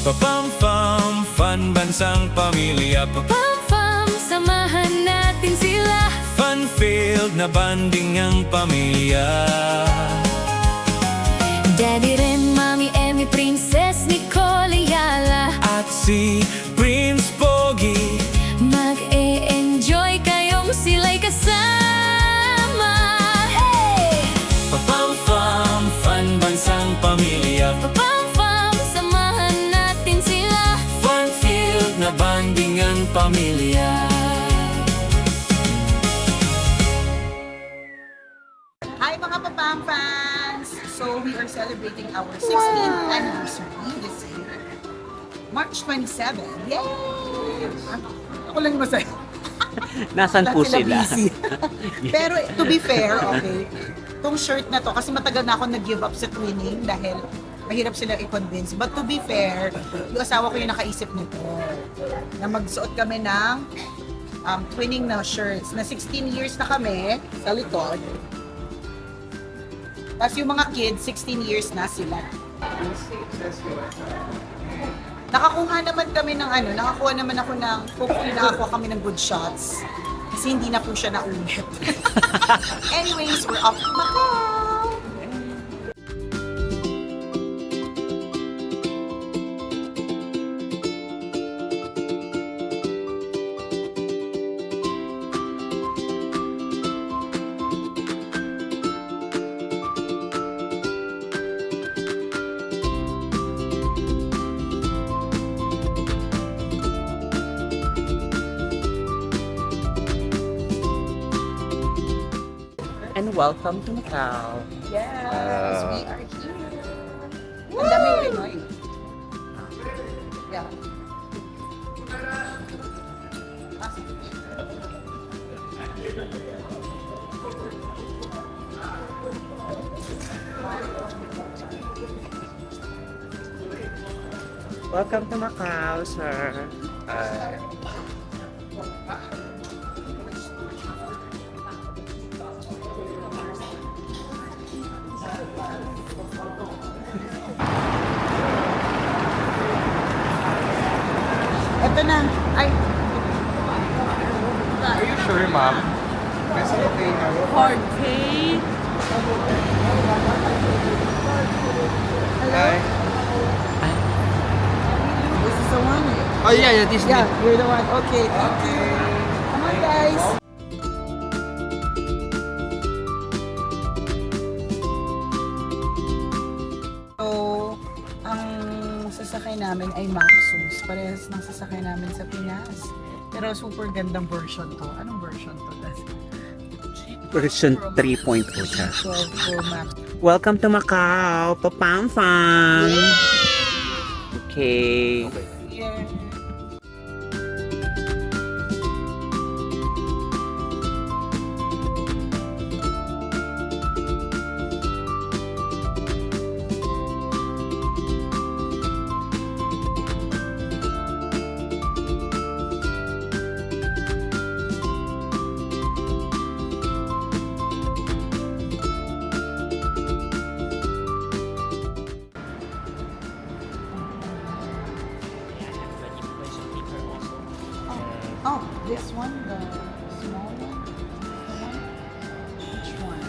Papam-pam, fun bansang pamilya. Pam-pam, samahan natin sila. Fun-filled na banding ang pamilya. Daddy Ren, Mami Emmy, Princess Nicole Ayala. At si Prince Pogi. Mag-e-enjoy kayong sila'y kasama. Hey! Papam-pam, fun bansang pamilya. Pam-pam, samahan natin sila. Fun-filled na banding ang pamilya. Hi mga Papam fans! So we are celebrating our 16th anniversary this year. March 27. Yay! Ako lang masaya. Nasaan po Lahat sila? busy. Pero to be fair, okay, tong shirt na to, kasi matagal na ako nag-give up sa twinning dahil mahirap sila i-convince. But to be fair, yung asawa ko yung nakaisip nito na magsuot kami ng twinning na shirts na 16 years na kami sa likod. Tapos yung mga kids, 16 years na sila. Nakakuha naman kami ng nakakuha naman ako ng, hopefully nakakuha kami ng good shots. Kasi hindi na po siya naulit. Anyways, we're off to Macau! And welcome to Macau. Yes, we are here. Ang daming Pinoy. Yeah. Welcome to Macau, sir. Ito na. Ay. Are you sure, ma'am? Is it okay now? Hi. This is the one. Oh yeah, this Yeah, you're the one. Okay, thank you. Come on, guys. So, ang sasakay namin ay Maxus. Parehas ng sasakay namin sa Pinas. Pero super gandang version to. Anong version to? version 3.0 siya. 12 Pro Max. Welcome to Macau, Papam-pam. Okay. Yeah. Oh, this one, the small one? The one? Which one?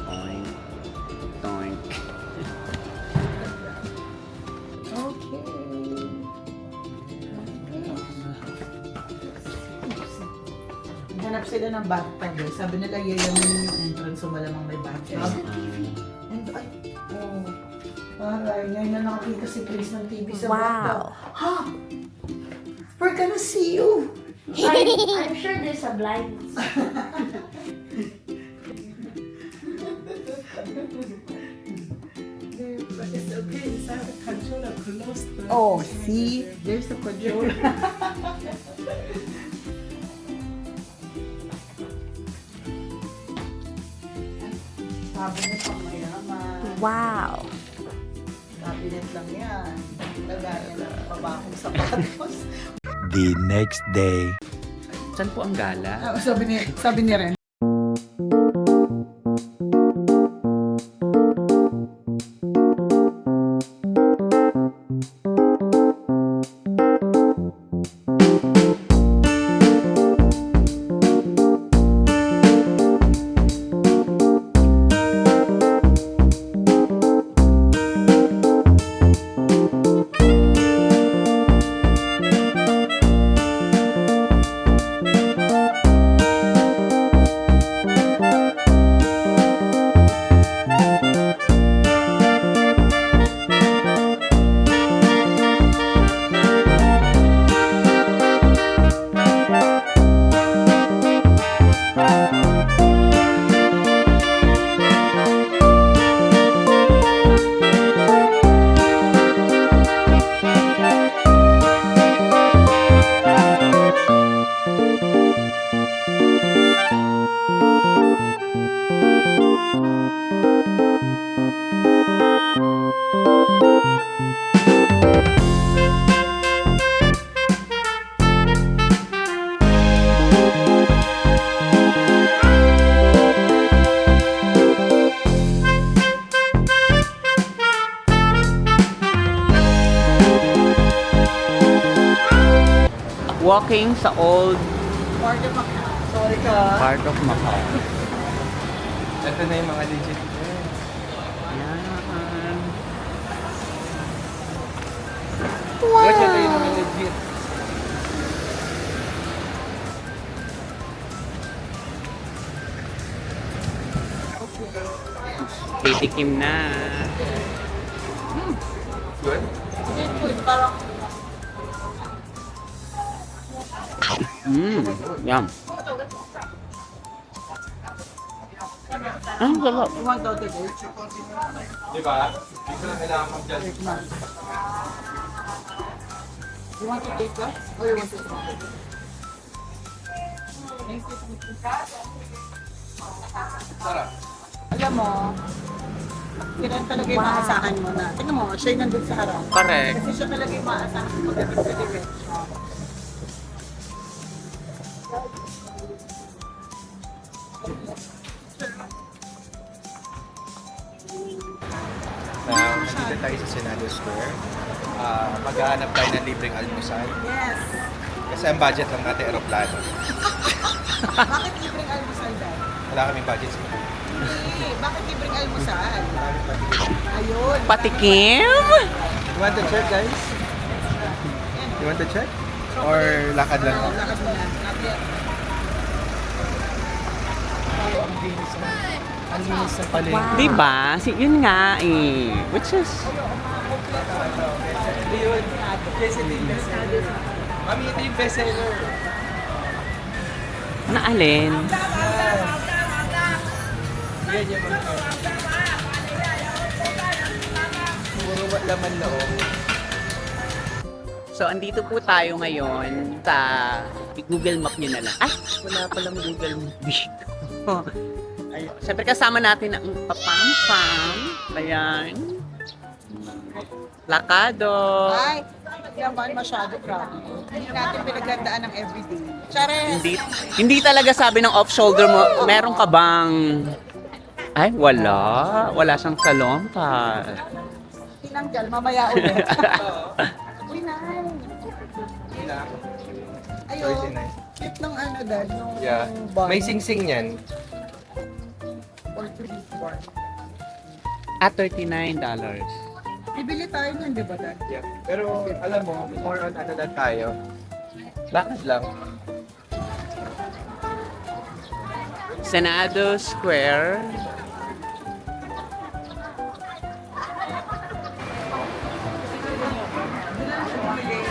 Doink. Doink. Okay. Hanap sila ng bathtub eh. Sabi nila yayamanin yung entrance so malamang may bathtub. And ay, oh. Aray, ngayon na nakakita si Chris ng TV sa bathtub. Ha? We're gonna see you! I'm sure there's a blind. But it's okay, it's out of control of Oh, see? There's the control. Cabinet pang mayaman. Wow. Cabinet lang yan. Lagayan ng pabakong sapatos. The next day. Saan po ang gala? Ah, sabi ni Ren. Walking sa old Part of Macau. Sorry ka. part of Macau. Ito na yung mga legit. Yan. Watch ito yung mga legit. Titikim na. Good? Parang Yum. Ang sarap. you want to go. Di ba? Dito na kailangan mag-judge. You want to take that? Or you want to try? Sarap. Alam mo, yan talaga yung maasahan mo na. Tingnan mo, siya yung nandun sa harap. Correct. Kasi siya talaga yung maasahan mo pagdating sa direction. Now, nandito tayo sa Senado Square. Maghahanap tayo ng libreng almusal. Yes. Kasi ang budget lang natin aeroplano. Bakit libreng almusal dahil? Wala kaming budget sa food. Hindi. Bakit libreng almusal? Ayun. Patikim? You want to check, guys? You want to check? Or lakad lang? Oo, lakad mo na. Not yet. Ang linis sa Palengke. Diba? Yun nga eh. Which is... Mami, ito yung bestseller. Na alin? Yan yung mga... Puro laman loob. So, andito po tayo ngayon sa Google Map nyo na lang. Ay, wala palang Google Map dito. Ayun. Siyempre kasama natin ang Papampam. Ayan. Lakado. Ay, naman masyado crowded. Hindi natin pinagandaan ng everyday. Chares! Hindi talaga sabi ng off-shoulder mo, meron ka bang... Ay, wala. Wala siyang salompa. Tinanggal, mamaya ulit. Uy, nice. Ayun. 39. Cute ng ano dad, nung Yeah. bun. May sing-sing yan. Or 3 4. At $39. Bibili tayo nun, di ba dad? Yeah. Pero alam mo, more on ano lang tayo. Lakad lang. Senado Square.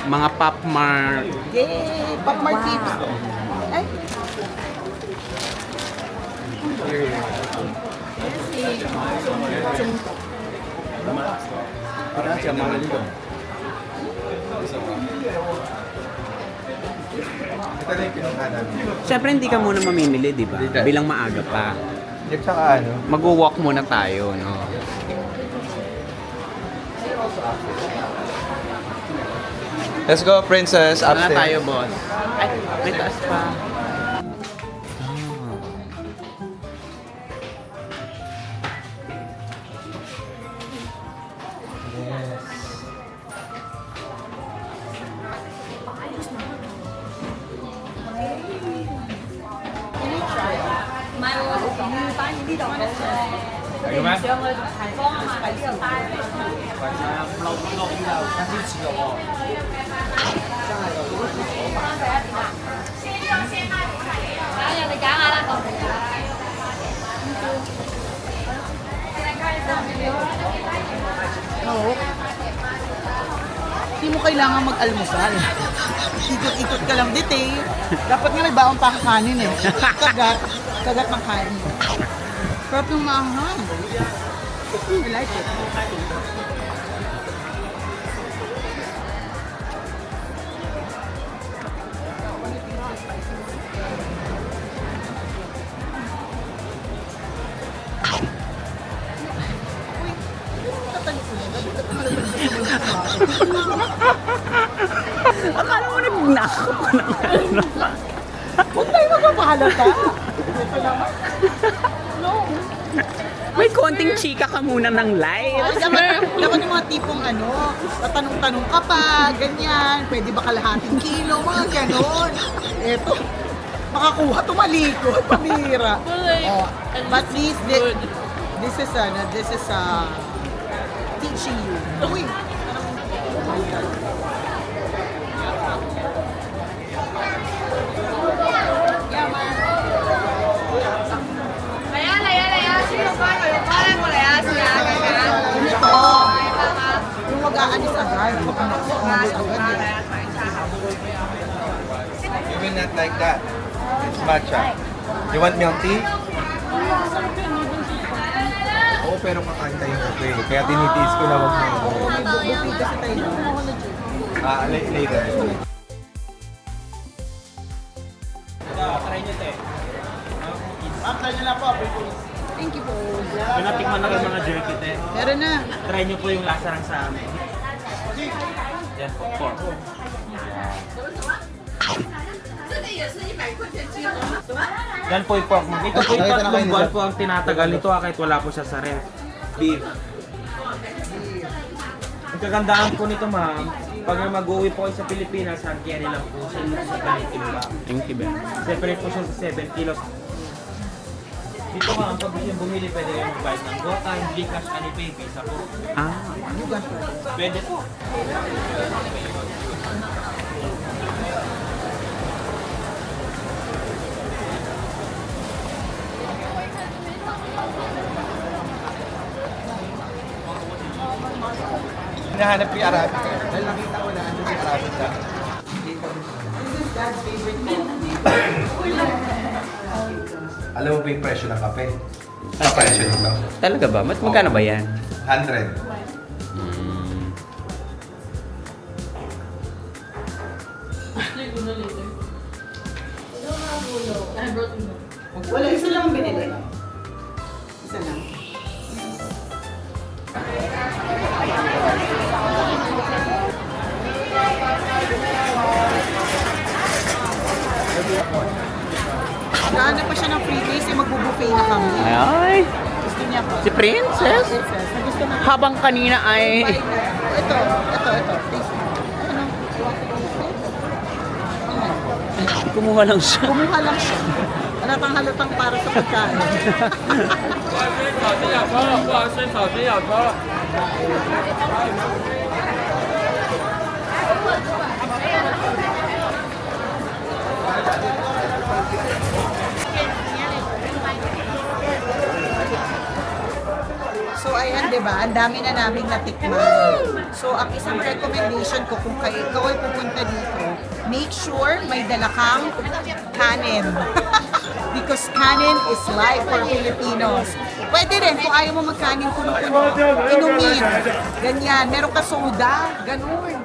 Mga Pop Mart. Yay! Pop Mart tips. Ay, Parang siya mga ligo. Ito na yung pinunta namin. Siyempre hindi ka muna mamimili, di ba? Hindi. Bilang maaga pa. At saka ano, Mag-walk muna tayo, no? let's go, princess. Ano na Upstairs. tayo, boss? Ay, may taas pa. Oo. Hindi mo kailangan mag-almusal. Ikot-ikot ka lang dito eh. Dapat nga may baon pa kakanin eh. Kagat ng kanin. Sarap yung maanghang. I like it. Akala mo nagnakaw ka ng ano. Huwag tayo magpapahalata. Ito naman. No. May konting chika ka muna ng light. Dapat yung mga tipong ano, tatanong-tanong ka pa, ganyan, pwede ba kalahating kilo, mga ganon. Eto, makakuha, tumalikod, pamira. Oh, but this is teaching you. Uy, ito, yung mag-aalis agad, mag-aalis agad eh. You will not like that. It's matcha. You want milk tea? Oo, pero kakain tayo kape. Kaya tinitiis ko na wag mo. Oo, may buffet kasi tayo. Later. Thank you po. Kung natikman na yung mga jerky, te, Meron na. try nyo po yung lasa ng sa amin. Yan po, pork. Yan po yung pork. Ito po yung Nakita na kayo tatlong ni buwan Sir. po ang tinatagal nito kahit wala po siya sa ref. Beef. Ang kagandahan po nito, ma'am, pag mag-uwi po kayo sa Pilipinas, hand carry lang po siya sa 7 kilo lang. Thank you, Ben. Separate po siya sa 7 kilos. Dito ma'am, pag gusto yung bumili, pwede yung mag-buy ng GoTime, Gcash, Alipay, Visa po. Ah, Pwede po. Hinahanap ko yung Arabic. Dahil nakita ko na ano yung Arabic na. Alam mo ba yung presyo ng kape? Ang presyo nito? talaga ba? Magkano ba yan? 100. Wala, isa lang binili. Isa lang. Naghahanap pa siya ng free days, eh, magbubuffet na kami. Ay, Gusto niya pa. si Princess? Princess, na gusto na. Habang kanina ay... Ito. Taste. Ano? Kumuha lang siya. Kumuha lang siya. Halatang para sa pagkain. So ayan, di ba? Ang dami na naming natikman. So ang isang recommendation ko kung ikaw ay pupunta dito, make sure may dala kang kanin. Because kanin is life for Filipinos. Pwede rin kung ayaw mo magkanin kuno-kuno, inumin. Ganyan. Meron ka soda, ganun.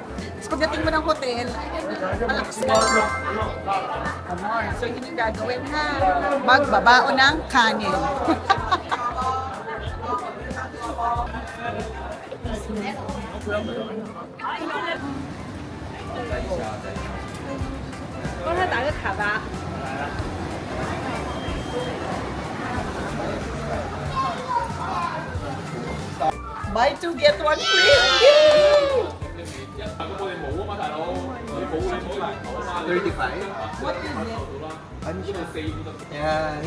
pagdating mo ng hotel, malakas ka. Come on. So, yun yung gagawin ha. Magbabao ng kanin. Buy two, get one free! Yay! 35? What is it? Ano siya? Yeah.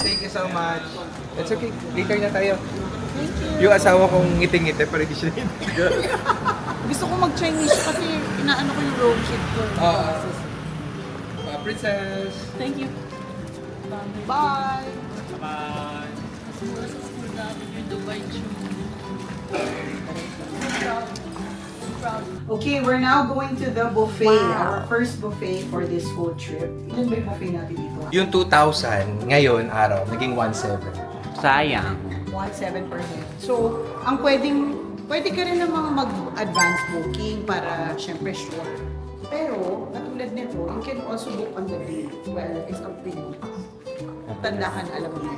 Thank you so much. It's okay. Later na tayo. Yung asawa kong ngiting-ngiti pero hindi siya ngiting. Gusto ko mag-Chinese kasi inaano ko yung road trip ko. Princess. Thank you. Bye! Okay, we're now going to the buffet. Our first buffet for this whole trip. Ilan ba yung buffet natin dito? Yung 2,000, ngayon, araw, naging 1,700. Sayang. 1,700. So, ang pwede ka rin namang mag-advance booking para syempre sure. Pero, katulad nito, you can also book on the day. Well, it's up to you. Tandahan, alam mo na.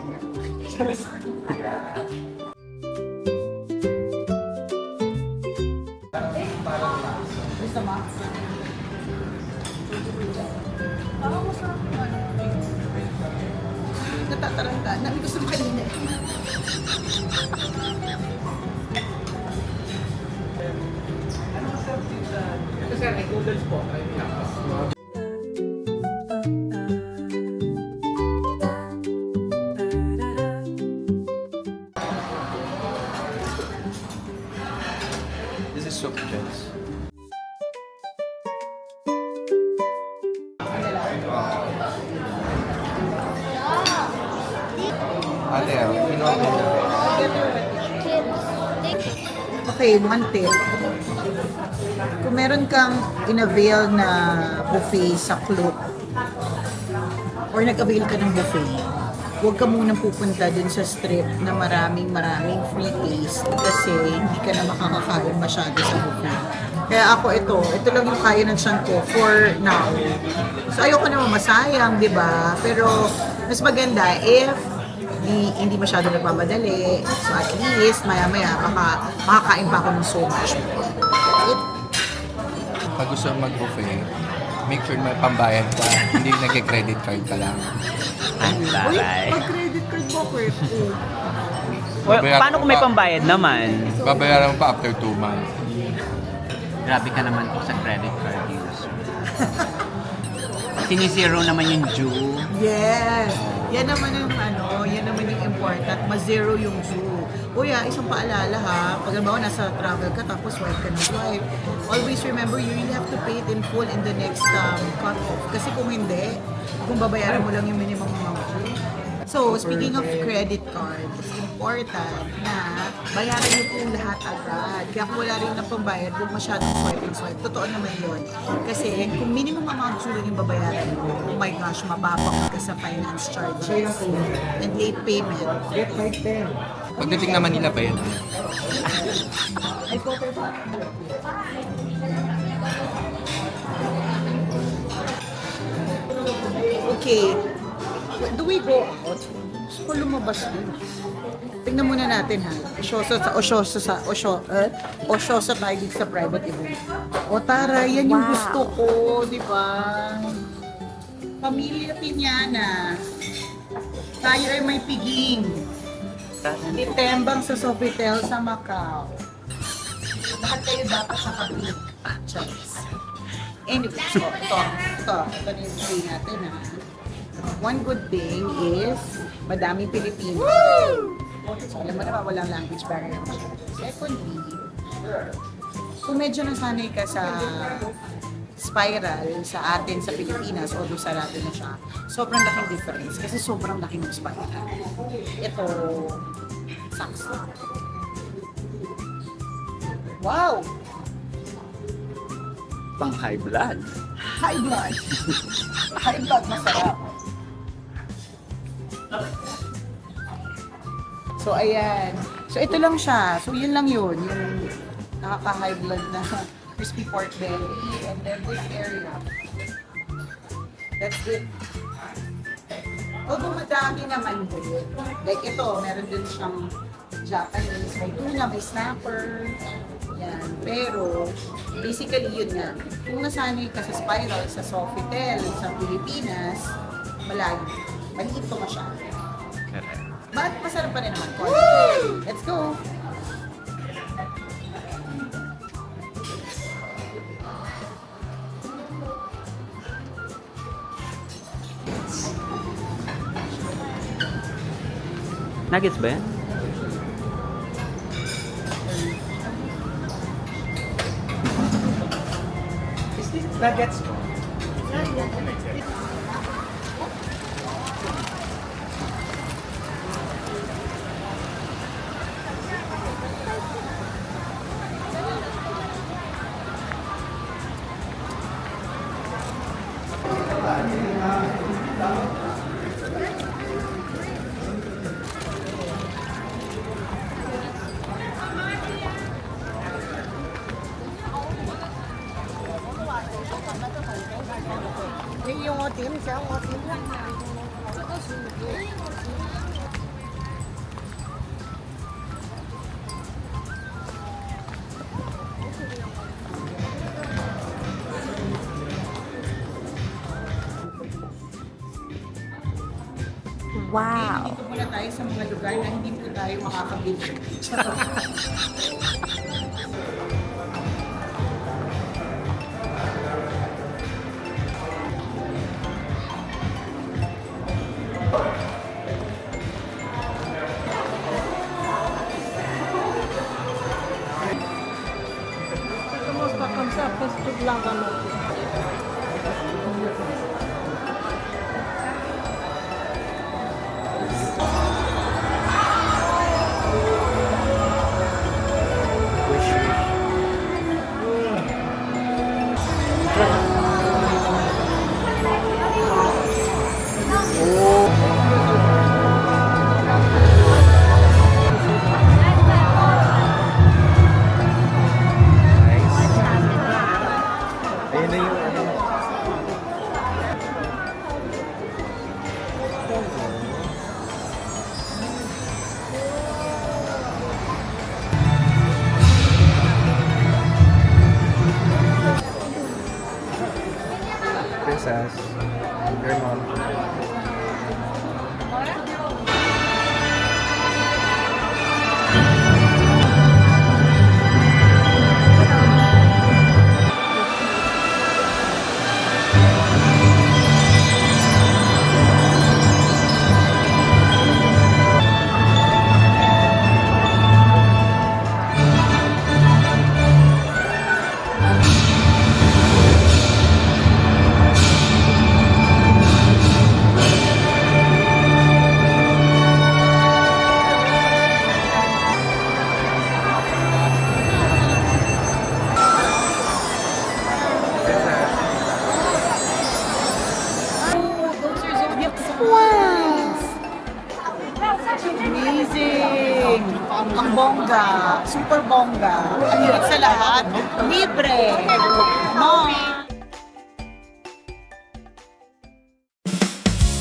Gusto mo? Parang masarap yung ano. Natataranta. Nami gusto mo kanina. This is soup, Jens. Ate, kinuha mo na. Okay, one tip. Kung meron kang in-avail na buffet sa Klook or nag-avail ka ng buffet, huwag ka munang pupunta dun sa strip na maraming free taste kasi hindi ka na makakakain masyado sa buffet. Kaya ako ito lang yung kaya ng tiyan ko for now. So ayoko naman masayang, di ba? Pero mas maganda if hindi masyado nagmamadali. So at least maya-maya makakain pa ako ng so much more. Pag gusto mo mag-buffet, make sure may pambayad ka. Hindi nag-credit card ka lang. Ang taray. Pag-credit card mo, pwede. Paano kung may pambayad naman? Babayaran mo pa after 2 months. Grabe ka naman po sa credit card use. Sinisiro naman yung due. Yes. Yan naman yung yan naman yung important. Ma-zero yung due. Kuya, isang paalala ha. Pag halimbawa nasa travel ka tapos swipe ka ng swipe. Always remember, you really have to pay it in full in the next cut-off. Kasi kung hindi, kung babayaran mo lang yung minimum amount. So, speaking of credit card, it's important na bayaran niyo po lahat agad. Kaya kung wala rin na pambayad, huwag masyadong swipe. Totoo naman yun. Kasi kung minimum amount lang yung babayaran mo, oh my gosh, mapapakot ka sa finance charges and late payment. Pagdating naman nila, bayad na. Okay. Do we go out? Gusto ko lumabas din. Tingnan muna natin ha. Osyosa tayo dito sa private event. O tara, yan yung gusto ko, di ba? Pamilya Piñana. Tayo ay may piging. Itembang sa Sofitel sa Macau. Lahat kayo dapat nakapig. Charis. Anyway, so ito na yung piging natin ha. One good thing is, madaming Pilipino. So, alam mo naman, walang language barrier. Secondly, kung medyo nasanay ka sa spiral sa atin sa Pilipinas, although sarado na siya, sobrang laking difference kasi sobrang laking spiral. Ito, sucks. Wow! Pang high blood. High blood! High blood, masarap. So, ayan. So, ito lang siya. So, yun lang yun. Yung nakaka-high blood na crispy pork belly, and then this area. That's it. Although madami naman din. Like ito, meron din siyang Japanese, may tuna, may snapper. Yan. Pero, basically yun nga. Kung nasanay ka sa spiral, sa Sofitel, sa Pilipinas, malayo. Maliit to masyado. Correct. But masarap pa rin naman. Let's go! Nuggets ba yan? Is this nuggets? Wow! Dito muna tayo sa mga lugar na hindi po tayo makakabili. Ayun na yung ano. Princess, your mom. Amazing! Ang bongga. Super bongga. Ang higit sa lahat, libre. Mom!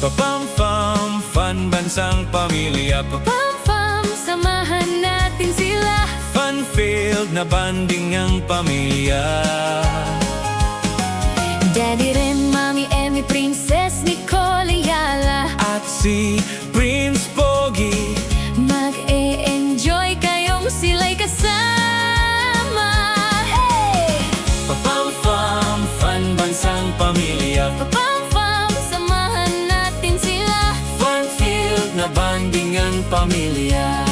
Papam-pam, fun bansang pamilya. Pam-pam, samahan natin sila. Fun-filled na banding ang pamilya. Daddy Ren, Mami Emmy, Princess Nicole Ayala. At si Prince Pogi. Mag-e-enjoy kayong sila'y kasama. Hey! Papam-pam, fun bansang pamilya. Pam-pam, samahan natin sila. Fun-filled na banding ang pamilya.